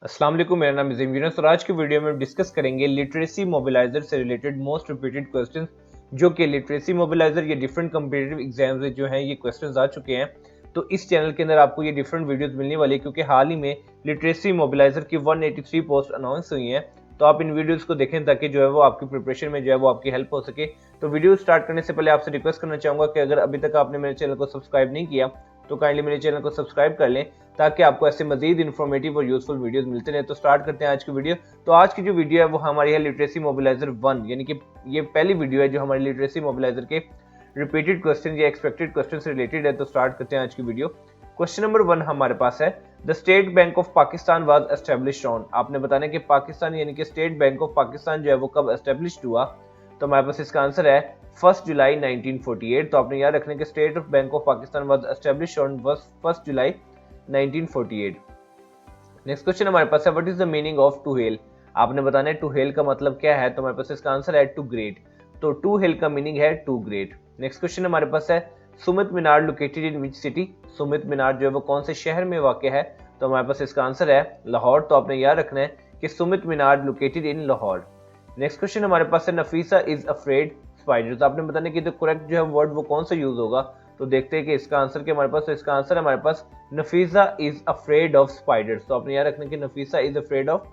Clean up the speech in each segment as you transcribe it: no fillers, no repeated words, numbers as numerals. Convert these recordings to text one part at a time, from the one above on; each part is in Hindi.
अस्सलाम वालेकुम, मेरा नाम इज़ीम यूनुस और आज की वीडियो में डिस्कस करेंगे लिटरेसी मोबिलाइजर से रिलेटेड मोस्ट रिपीटेड क्वेश्चंस, जो कि लिटरेसी मोबिलाइजर ये डिफरेंट कम्पिटिटिव एग्जाम्स में जो हैं ये क्वेश्चंस आ चुके हैं। तो इस चैनल के अंदर आपको ये डिफरेंट वीडियोस मिलने वाली है क्योंकि हाल ही में लिटरेसी मोबिलाइजर की 183 पोस्ट अनाउंस हुई हैं। तो आप इन वीडियोस को देखें ताकि जो है वो आपकी प्रिपरेशन में जो है वो आपकी हेल्प हो सके। तो वीडियो स्टार्ट करने से पहले आपसे रिक्वेस्ट करना चाहूंगा कि अगर अभी तक आपने मेरे चैनल को सब्सक्राइब नहीं किया तो काइंडली मेरे चैनल को सब्सक्राइब कर लें ताकि आपको ऐसे मजीद इन्फॉर्मेटिव और यूजफुल वीडियोस मिलते रहे। तो स्टार्ट करते हैं आज की वीडियो। तो आज की जो वीडियो है वो हमारी है लिटरेसी मोबिलाइजर 1, यानी कि ये पहली वीडियो है जो हमारी लिटरेसी मोबिलाइजर के रिपीटेड क्वेश्चन या एक्सपेक्टेड क्वेश्चन से रिलेटेड है। तो स्टार्ट करते हैं आज की वीडियो। क्वेश्चन नंबर 1 हमारे पास है, the state Bank of Pakistan was established on. आपने बताना कि पाकिस्तान यानी कि स्टेट बैंक ऑफ पाकिस्तान जो है वो कब एस्टेब्लिश्ड हुआ। तो हमारे पास इसका आंसर है 1 जुलाई 1948। तो आपने याद रखना कि State of Bank of Pakistan was established on 1 July 1948। Next question हमारे पास है, what is the meaning of to hell. आपने बताना है टू हेल का मतलब क्या है। तो हमारे पास इसका आंसर है टू ग्रेट। तो टू हेल का मीनिंग है टू ग्रेट। नेक्स्ट क्वेश्चन हमारे पास है, summit Minar located in which city. Summit Minar जो है वो कौन से शहर में वाक़ है। तो हमारे पास इसका आंसर है लाहौर। तो आपने याद रखना है कि summit Minar located in Lahore. Next question हमारे पास है, नफीसा इज अफ्रेड स्पाइडर। तो आपने बताना कि तो करेक्ट जो है वर्ड वो कौन सा यूज होगा। तो देखते हैं कि इसका आंसर क्या हमारे पास। तो इसका आंसर हमारे पास Nafisa is afraid of spiders. तो आपने याद रखना कि Nafisa is afraid of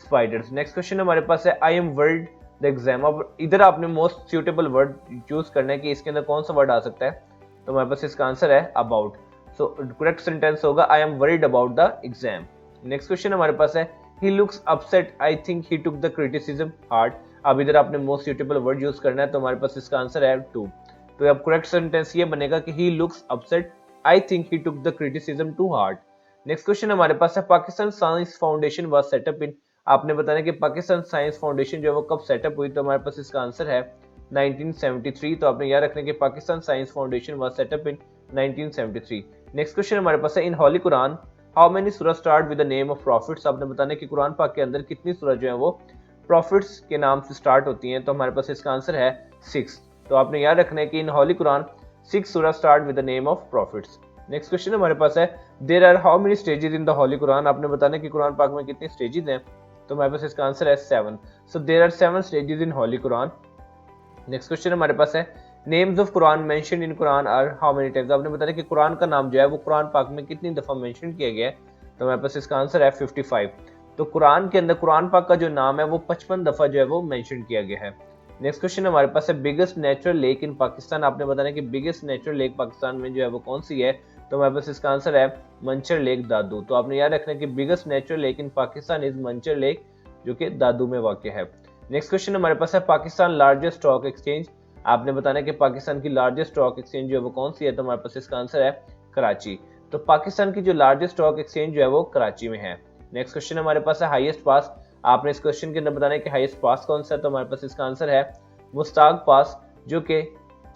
spiders. Next question हमारे पास है, I am world the exam. अब इधर आपने मोस्ट सुटेबल वर्ड चूज करना है कि इसके अंदर कौन सा वर्ड आ सकता है। तो हमारे पास इसका आंसर है अबाउट। सो करेक्ट सेंटेंस होगा, आई am worried about the exam. Next question हमारे पास है, ही looks upset, I think he took the criticism hard. अब इधर आपने मोस्ट सुटेबल वर्ड यूज करना है। तो हमारे पास इसका आंसर है टू। तो अब करेक्ट सेंटेंस ये बनेगा कि he looks upset, I think he took the criticism too hard. Next question हमारे पास है, Pakistan science foundation was set up in. आपने बताना कि पाकिस्तान साइंस फाउंडेशन जो है वो कब सेटअप हुई। तो हमारे पास इसका आंसर है 1973। तो आपने याद रखना कि Pakistan science foundation was set up in 1973। Next question हमारे पास है, इन होली कुरान हाउ मेनी सूरा start with the name of profits. आपने बताना कि कुरान पाक के अंदर कितनी सूरा जो है वो प्रॉफिट्स के नाम से स्टार्ट होती हैं। तो हमारे पास इसका आंसर है 6। तो आपने याद रखना है कि इन होली कुरान 6 सूरा start with the name of prophets. Next question हमारे पास है, there are how many stages in the holy Quran. आपने बताना कि कुरान पाक में कितने स्टेजेस हैं। तो हमारे पास इसका आंसर है 7। So there are 7 stages in holy Quran. Next question हमारे पास है, names of Quran mentioned in Quran are how many times. आपने बताया कि कुरान का नाम जो है वो कुरान पाक में कितनी दफा मेंशन किया गया है। तो हमारे पास इसका आंसर है 55। तो कुरान के अंदर कुरान पाक का जो नाम है वो 55 दफा जो है वो मेंशन किया गया है। नेक्स्ट क्वेश्चन हमारे पास है, biggest natural lake in Pakistan. आपने बताया कि बिगेस्ट नेचुरल लेक पाकिस्तान में जो है वो कौन सी है। तो हमारे पास इसका आंसर है मंचर लेक दादू। तो आपने याद रखना कि biggest natural lake in Pakistan is Manchar lake, जो कि दादू में वाक़ है। नेक्स्ट क्वेश्चन हमारे पास है, पाकिस्तान लार्जेस्ट स्टॉक एक्सचेंज। आपने बताना कि पाकिस्तान की लार्जेस्ट स्टॉक एक्सचेंज जो है वो कौन सी है। तो हमारे पास इसका आंसर है कराची। तो पाकिस्तान की जो लार्जेस्ट स्टॉक एक्सचेंज जो है वो कराची में है। नेक्स्ट क्वेश्चन हमारे पास है, हाईएस्ट पास। आपने इस क्वेश्चन के अंदर बताना है कि हाईएस्ट पास कौन सा है। तो हमारे पास इसका आंसर है मुस्ताक पास, जो कि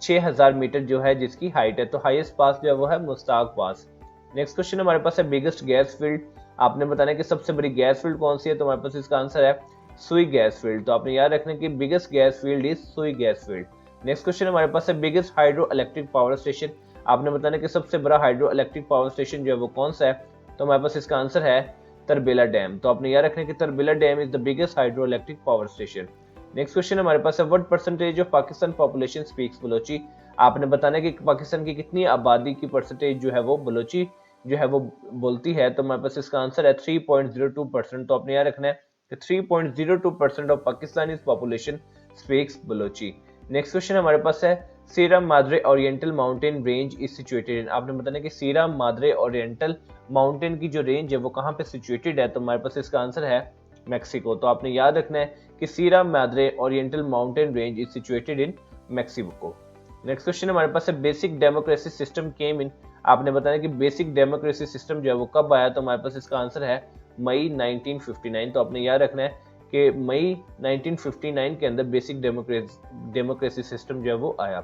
6000 मीटर जो है जिसकी हाइट है। तो हाईएस्ट पास जो है वो है मुस्ताक पास। नेक्स्ट क्वेश्चन हमारे पास है, बिगेस्ट गैस फील्ड। आपने बताना है कि सबसे बड़ी गैस फील्ड कौन सी है। तो हमारे पास इसका आंसर है सुई गैस फील्ड। तो आपने याद रखना कि बिगेस्ट गैस फील्ड इज सुई गैस फील्ड। नेक्स्ट क्वेश्चन हमारे पास है, biggest hydro electric power station. आपने बताना कि सबसे बड़ा हाइड्रो इलेक्ट्रिक पावर स्टेशन जो है वो कौन सा है। तो हमारे पास इसका आंसर है तरबेला डैम। तो आपने याद रखना कि Tarbela dam is the biggest hydro electric power station. Next question हमारे पास है, what percentage of Pakistan population speaks Balochi. आपने बताना कि पाकिस्तान की कितनी आबादी की परसेंटेज जो है वो बलोची जो है वो बोलती है। तो हमारे पास इसका आंसर है 3.02%। तो आपने याद रखना है कि 3.02% of Pakistani population speaks Balochi. Next question हमारे पास है, सीरा Madre oriental mountain range is situated in. आपने बताना कि सीरा माद्रे ओरिएंटल माउंटेन की जो रेंज है वो कहाँ पे सिचुएटेड है। तो हमारे पास इसका आंसर है मैक्सिको। तो आपने याद रखना है कि सीरा Madre oriental mountain range is situated in Mexico. Next question हमारे पास है, बेसिक डेमोक्रेसी सिस्टम केम इन। आपने बताया कि बेसिक डेमोक्रेसी सिस्टम जो है वो कब आया। तो हमारे पास इसका आंसर है मई 1959। तो आपने याद रखना है कि मई 1959 के अंदर बेसिक डेमोक्रेसी सिस्टम जो है वो आया।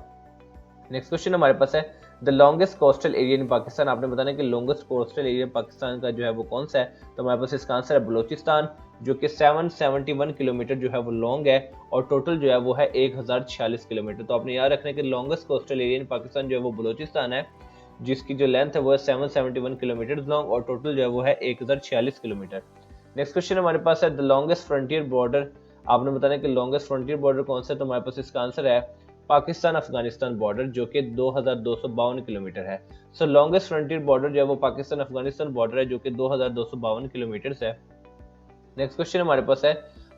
नेक्स्ट क्वेश्चन हमारे पास है, the longest coastal area in Pakistan. आपने बताना कि लॉन्गेस्ट कोस्टल एरिया पाकिस्तान का जो है वो कौन सा है। तो हमारे पास इसका आंसर है बलोचिस्तान, जो कि 771 किलोमीटर जो है वो लॉन्ग है और टोटल जो है वो है 1046 किलोमीटर। तो आपने याद रखना है कि longest coastal area in Pakistan जो है वो बलोचिस्तान है, जिसकी जो लेंथ है वो है 771 किलोमीटर लॉन्ग और टोटल जो है वो है 1046 किलोमीटर। नेक्स्ट क्वेश्चन हमारे पास है द लॉन्गेस्ट फ्रंटियर बॉर्डर, आपने बताना है कि लॉन्गेस्ट फ्रंटियर बॉर्डर कौन सा है, तो हमारे पास इसका आंसर है पाकिस्तान अफगानिस्तान बॉर्डर जो कि 2252 किलोमीटर है। सो लॉन्गेस्ट फ्रंटियर बॉर्डर जो है वो पाकिस्तान अफगानिस्तान बॉर्डर है जो कि 2252 किलोमीटर है। नेक्स्ट क्वेश्चन हमारे पास है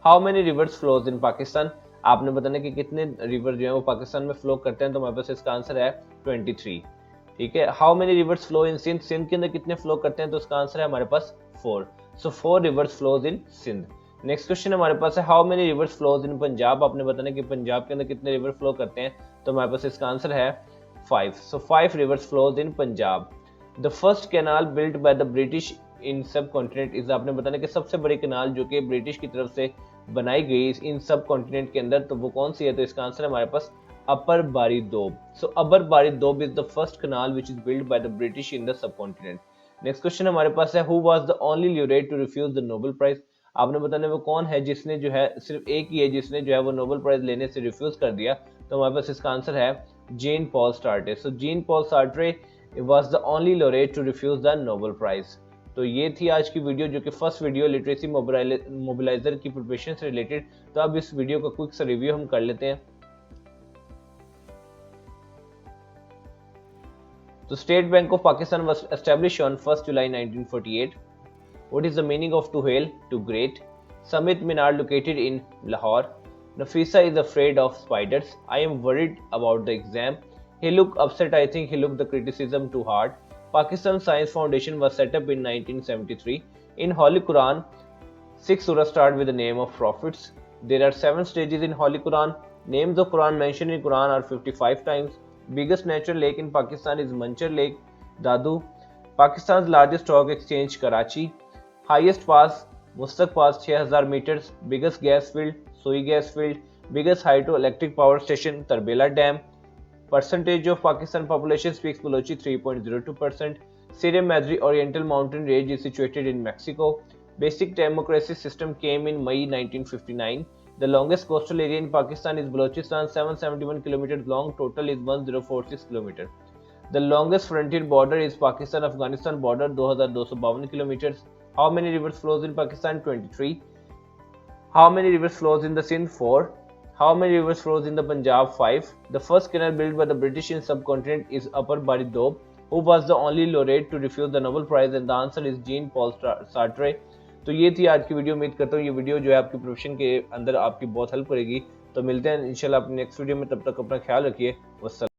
हाउ मेनी रिवर्स फ्लोज इन पाकिस्तान, आपने बताना कि कितने रिवर जो है वो पाकिस्तान में फ्लो करते हैं, तो हमारे पास इसका आंसर है 23। ठीक है, how many rivers flow in Sindh, Sindh के अंदर कितने फ्लो करते हैं, तो इसका आंसर है हमारे पास 4। So 4 rivers flows in Sindh. Next question हमारे पास है how many rivers flows in Punjab, आपने बताना कि पंजाब के अंदर कितने रिवर फ्लो करते हैं, तो हमारे पास इसका आंसर है 5। सो 5 reverse flows in Punjab. The first canal built by the British इन सब कॉन्टिनेंट इज, आपने बताना कि सबसे बड़ी कैनाल जो कि ब्रिटिश की तरफ से बनाई गई इन सब कॉन्टिनेंट के अंदर, तो वो कौन सी है, तो इसका आंसर है हमारे पास अपर Bari दोब। So upper Bari Doab is the first canal which is built by the British in the subcontinent. Next question हमारे पास है who was the only laureate to refuse the Nobel prize, आपने बताना वो कौन है जिसने जो है सिर्फ एक ही है जिसने जो है वो नोबेल प्राइज लेने से रिफ्यूज कर दिया, तो हमारे पास इसका आंसर है Jean Paul Sartre. So Jean Paul Sartre was the only laureate to refuse the Nobel prize. तो ये थी आज की वीडियो जो कि फर्स्ट वीडियो लिटरेसी मोबिलाइजर की प्रिपरेशन से रिलेटेड। तो अब इस वीडियो का क्विक सा रिव्यू हम कर लेते हैं। तो State Bank of Pakistan was established on 1 July 1948। What is the meaning of to hell, to great? Summit Minar located in Lahore. Nafisa is afraid of spiders. I am worried about the exam. He looked upset. I think he looked the criticism too hard. Pakistan Science Foundation was set up in 1973. In Holy Quran, 6 surahs start with the name of prophets. There are 7 stages in Holy Quran. Names of Quran mentioned in Quran are 55 times. Biggest natural lake in Pakistan is Manchar Lake, Dadu. Pakistan's largest stock exchange, Karachi. Highest pass, Mustaq Pass, 6000 meters. Biggest gas field, Sui gas field. Biggest hydroelectric power station, Tarbela Dam. Percentage of Pakistan population speaks Balochi, 3.02%. Sierra Madre Oriental Mountain Range is situated in Mexico. Basic democracy system came in May 1959. The longest coastal area in Pakistan is Balochistan, 771 kilometers long. Total is 1046 kilometers. The longest frontier border is Pakistan-Afghanistan border, 2252 kilometers. How many rivers flows in Pakistan? 23. How many rivers flows in the Sindh? 4. How many rivers flows in the Punjab? 5. The first canal built by the British in subcontinent is Upper Bari Doab. Who was the only laureate to refuse the Nobel Prize? And the answer is Jean Paul Sartre. तो ये थी आज की वीडियो। उम्मीद करता हूँ ये वीडियो जो है आपकी प्रोफेशन के अंदर आपकी बहुत हेल्प करेगी। तो मिलते हैं इंशाल्लाह अपनी नेक्स्ट वीडियो में, तब तक अपना ख्याल रखिए। वस्सलाम।